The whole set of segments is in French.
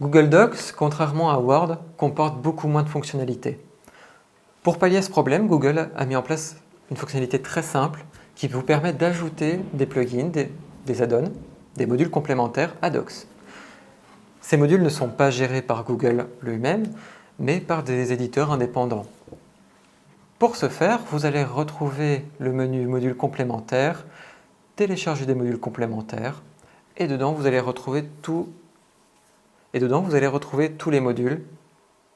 Google Docs, contrairement à Word, comporte beaucoup moins de fonctionnalités. Pour pallier à ce problème, Google a mis en place une fonctionnalité très simple qui vous permet d'ajouter des plugins, des add-ons, des modules complémentaires à Docs. Ces modules ne sont pas gérés par Google lui-même, mais par des éditeurs indépendants. Pour ce faire, vous allez retrouver le menu modules complémentaires, télécharger des modules complémentaires, et dedans vous allez retrouver tous les modules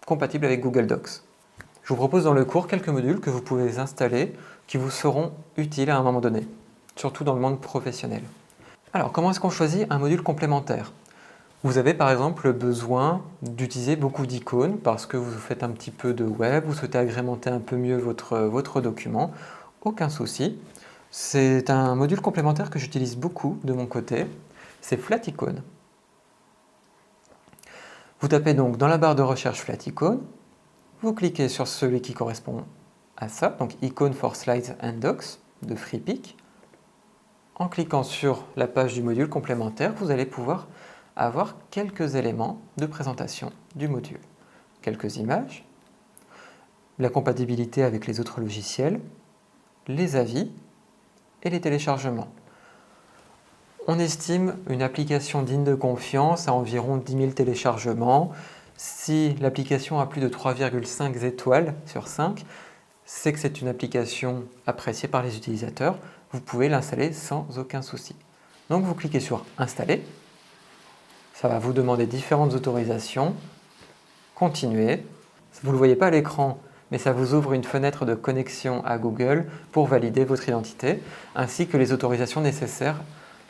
compatibles avec Google Docs. Je vous propose dans le cours quelques modules que vous pouvez installer qui vous seront utiles à un moment donné, surtout dans le monde professionnel. Alors, comment est-ce qu'on choisit un module complémentaire? Vous avez par exemple besoin d'utiliser beaucoup d'icônes parce que vous faites un petit peu de web, vous souhaitez agrémenter un peu mieux votre document. Aucun souci. C'est un module complémentaire que j'utilise beaucoup de mon côté. C'est Flaticone. Vous tapez donc dans la barre de recherche Flaticone. Vous cliquez sur celui qui correspond à ça, donc Icon for Slides and Docs de Freepik. En cliquant sur la page du module complémentaire, vous allez pouvoir avoir quelques éléments de présentation du module. Quelques images, la compatibilité avec les autres logiciels, les avis et les téléchargements. On estime une application digne de confiance à environ 10 000 téléchargements. Si l'application a plus de 3,5 étoiles sur 5, c'est que c'est une application appréciée par les utilisateurs. Vous pouvez l'installer sans aucun souci. Donc vous cliquez sur « Installer ». Ça va vous demander différentes autorisations. Continuez. Vous ne le voyez pas à l'écran, mais ça vous ouvre une fenêtre de connexion à Google pour valider votre identité, ainsi que les autorisations nécessaires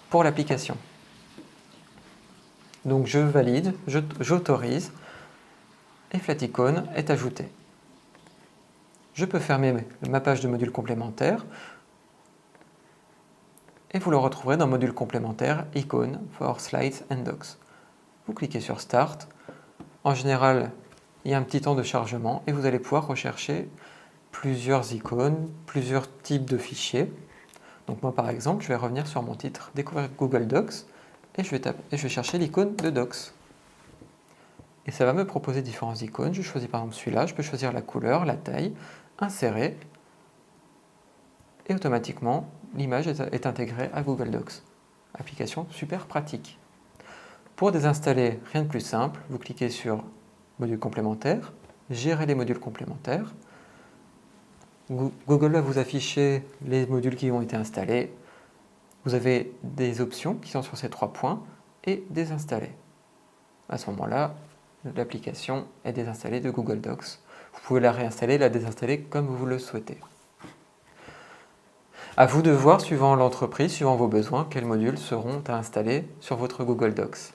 pour l'application. Donc je valide, j'autorise, et Flaticone est ajouté. Je peux fermer ma page de module complémentaire, et vous le retrouverez dans module complémentaire Icon for Slides and Docs. Vous cliquez sur Start. En général, il y a un petit temps de chargement et vous allez pouvoir rechercher plusieurs icônes, plusieurs types de fichiers. Donc moi par exemple, je vais revenir sur mon titre Découvrir Google Docs et je vais chercher l'icône de Docs. Et ça va me proposer différentes icônes. Je choisis par exemple celui-là, je peux choisir la couleur, la taille, insérer et automatiquement l'image est intégrée à Google Docs. Application super pratique. Pour désinstaller, rien de plus simple, vous cliquez sur module complémentaire, gérer les modules complémentaires. Google va vous afficher les modules qui ont été installés. Vous avez des options qui sont sur ces 3 points et désinstaller. À ce moment-là, l'application est désinstallée de Google Docs. Vous pouvez la réinstaller, la désinstaller comme vous le souhaitez. À vous de voir, suivant l'entreprise, suivant vos besoins, quels modules seront à installer sur votre Google Docs.